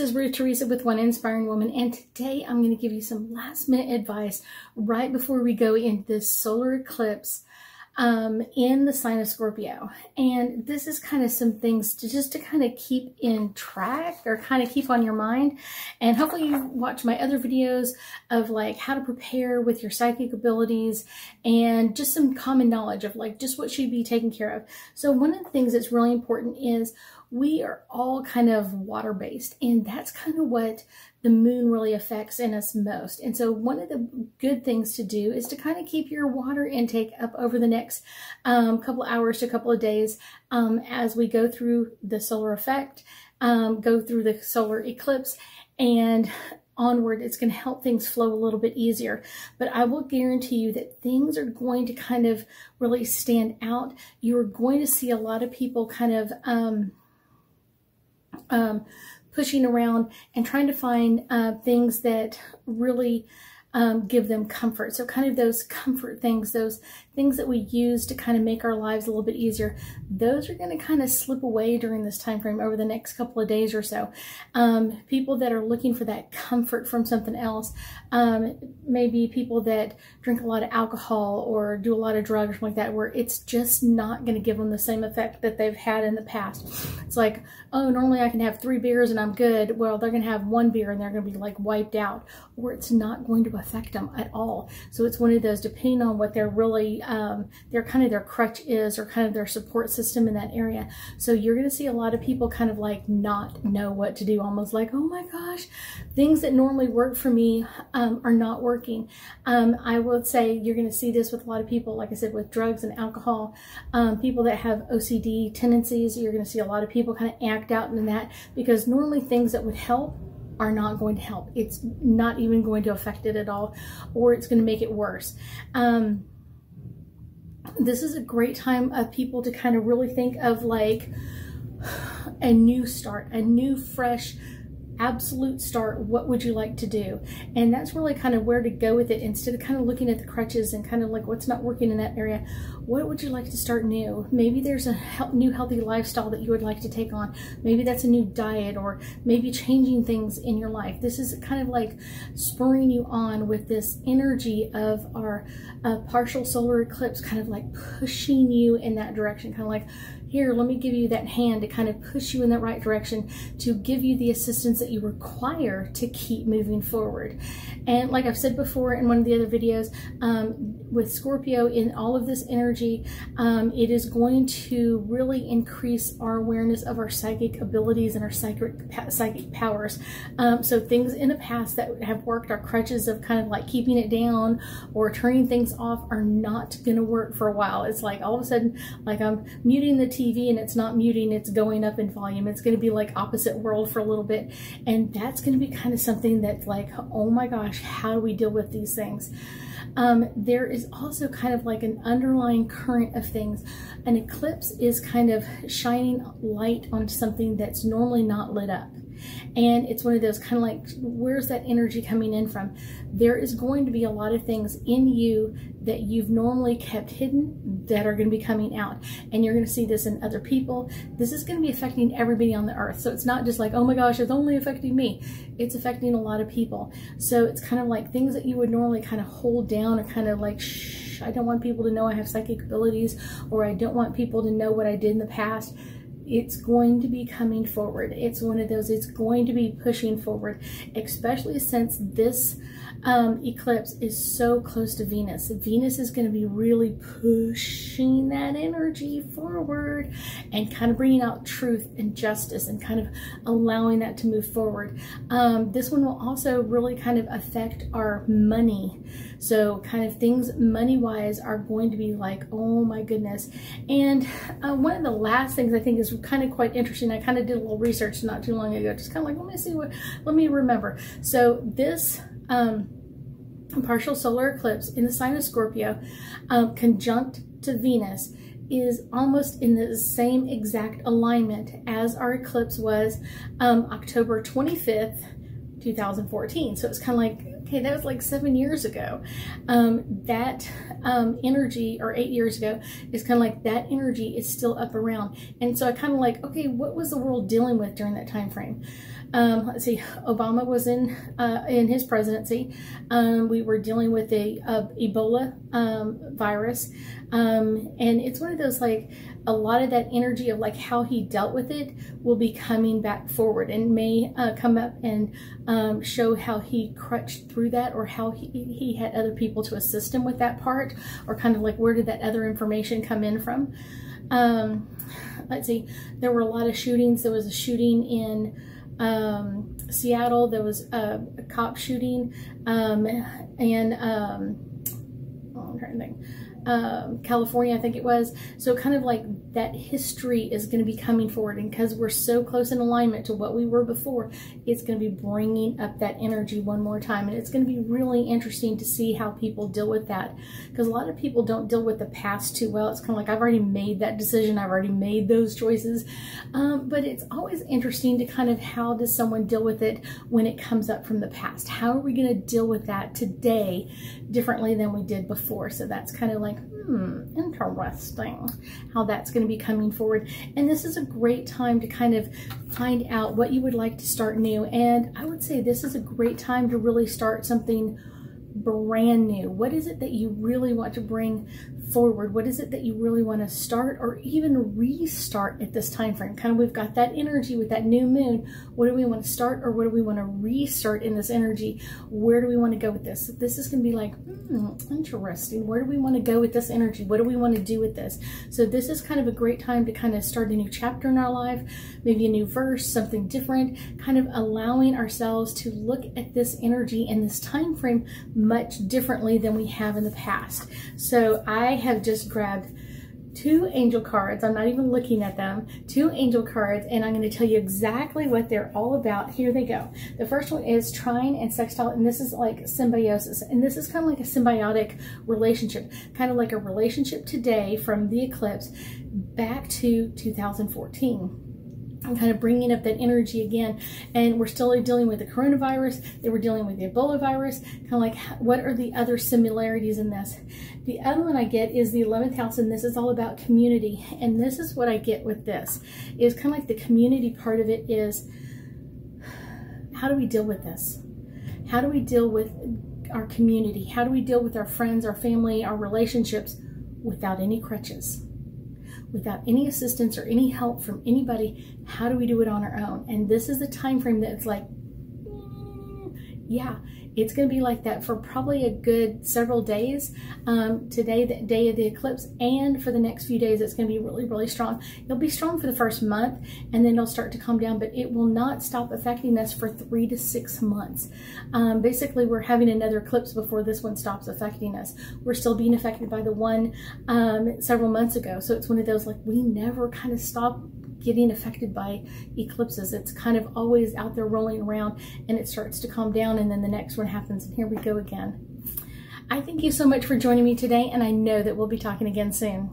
is Ruth Theresa with One Inspiring Woman, and today I'm going to give you some last minute advice right before we go into this solar eclipse in the sign of Scorpio. And this is kind of some things to kind of keep in track or kind of keep on your mind. And hopefully you watch my other videos of like how to prepare with your psychic abilities and just some common knowledge of like just what should be taken care of. So one of the things that's really important is we are all kind of water-based, and that's kind of what the moon really affects in us most. And so one of the good things to do is to kind of keep your water intake up over the next couple hours to a couple of days as we go through the solar effect, go through the solar eclipse, and onward. It's going to help things flow a little bit easier. But I will guarantee you that things are going to kind of really stand out. You're going to see a lot of people kind of pushing around and trying to find things that really give them comfort. So kind of those comfort things, those things that we use to kind of make our lives a little bit easier, those are going to kind of slip away during this time frame over the next couple of days or so. People that are looking for that comfort from something else, maybe people that drink a lot of alcohol or do a lot of drugs or something like that, where it's just not going to give them the same effect that they've had in the past. It's like, oh, normally I can have 3 beers and I'm good. Well, they're going to have 1 beer and they're going to be like wiped out, or it's not going to affect them at all. So it's one of those, depending on what they're really, their crutch is, or kind of their support system in that area. So you're going to see a lot of people kind of like not know what to do, almost like, oh my gosh, things that normally work for me are not working. I would say you're going to see this with a lot of people, like I said, with drugs and alcohol, people that have OCD tendencies. You're going to see a lot of people kind of act out in that, because normally things that would help are not going to help. It's not even going to affect it at all, or it's going to make it worse. This is a great time of people to kind of really think of like a new start, a new, fresh, absolute start. What would you like to do? And that's really kind of where to go with it, instead of kind of looking at the crutches and kind of like what's not working in that area. What would you like to start new? Maybe there's a new healthy lifestyle that you would like to take on. Maybe that's a new diet, or maybe changing things in your life. This is kind of like spurring you on with this energy of our partial solar eclipse, kind of like pushing you in that direction, kind of like, here, let me give you that hand to kind of push you in that right direction, to give you the assistance that you require to keep moving forward. And like I've said before in one of the other videos, with Scorpio in all of this energy, it is going to really increase our awareness of our psychic abilities and our psychic powers. So things in the past that have worked, our crutches of kind of like keeping it down or turning things off, are not going to work for a while. It's like all of a sudden, like I'm muting the TV and it's not muting, it's going up in volume. It's going to be like opposite world for a little bit. And that's going to be kind of something that's like, oh my gosh, how do we deal with these things? There is also kind of like an underlying current of things. An eclipse is kind of shining light on something that's normally not lit up. And it's one of those kind of like, where's that energy coming in from? There is going to be a lot of things in you that you've normally kept hidden that are going to be coming out. And you're going to see this in other people. This is going to be affecting everybody on the earth. So it's not just like, oh my gosh, it's only affecting me. It's affecting a lot of people. So it's kind of like things that you would normally kind of hold down, or kind of like, shh, I don't want people to know I have psychic abilities, or I don't want people to know what I did in the past. It's going to be coming forward. It's one of those, it's going to be pushing forward, especially since this eclipse is so close to Venus. Venus is going to be really pushing that energy forward and kind of bringing out truth and justice and kind of allowing that to move forward. This one will also really kind of affect our money. So kind of things money-wise are going to be like, oh my goodness. And one of the last things I think is kind of quite interesting, I kind of did a little research not too long ago, just kind of like, let me remember. So this partial solar eclipse in the sign of Scorpio, conjunct to Venus, is almost in the same exact alignment as our eclipse was October 25th, 2014. So it's kind of like okay, that was like 7 years ago. That energy, or 8 years ago, is kind of like that energy is still up around. And so I kind of like, okay, what was the world dealing with during that time frame? Let's see, Obama was in his presidency. We were dealing with the Ebola virus. And it's one of those, like, a lot of that energy of like how he dealt with it will be coming back forward, and may come up and show how he crutched through that, or how he had other people to assist him with that part, or kind of like where did that other information come in from. Let's see, there were a lot of shootings. There was a shooting in Seattle. There was a cop shooting, and I'm trying to think. California, I think it was. So kind of like that history is going to be coming forward, and because we're so close in alignment to what we were before, it's going to be bringing up that energy one more time. And it's going to be really interesting to see how people deal with that, because a lot of people don't deal with the past too well. It's kind of like, I've already made that decision, I've already made those choices, but it's always interesting to kind of, how does someone deal with it when it comes up from the past? How are we going to deal with that today differently than we did before? So that's kind of like, interesting how that's going to be coming forward. And this is a great time to kind of find out what you would like to start new. And I would say this is a great time to really start something brand new. What is it that you really want to bring forward? What is it that you really want to start or even restart at this time frame? Kind of, we've got that energy with that new moon. What do we want to start, or what do we want to restart in this energy? Where do we want to go with this? This is going to be like, interesting. Where do we want to go with this energy? What do we want to do with this? So this is kind of a great time to kind of start a new chapter in our life, maybe a new verse, something different, kind of allowing ourselves to look at this energy and this time frame much differently than we have in the past. So I have just grabbed 2 angel cards. I'm not even looking at them. 2 angel cards, and I'm going to tell you exactly what they're all about. Here they go. The first one is trine and sextile, and this is like symbiosis, and this is kind of like a symbiotic relationship, kind of like a relationship today from the eclipse back to 2014. I'm kind of bringing up that energy again, and we're still dealing with the coronavirus. They were dealing with the Ebola virus. Kind of like, what are the other similarities in this? The other one I get is the 11th house, and this is all about community. And this is what I get with this, is kind of like the community part of it is, how do we deal with this? How do we deal with our community? How do we deal with our friends, our family, our relationships without any crutches? Without any assistance or any help from anybody? How do we do it on our own? And this is the time frame that it's like, yeah, it's going to be like that for probably a good several days. Today, the day of the eclipse, and for the next few days, it's going to be really, really strong. It'll be strong for the first month, and then it'll start to calm down, but it will not stop affecting us for 3 to 6 months. Basically, we're having another eclipse before this one stops affecting us. We're still being affected by the one several months ago. So it's one of those, like, we never kind of stop getting affected by eclipses. It's kind of always out there rolling around, and it starts to calm down, and then the next one happens, and here we go again. I thank you so much for joining me today, and I know that we'll be talking again soon.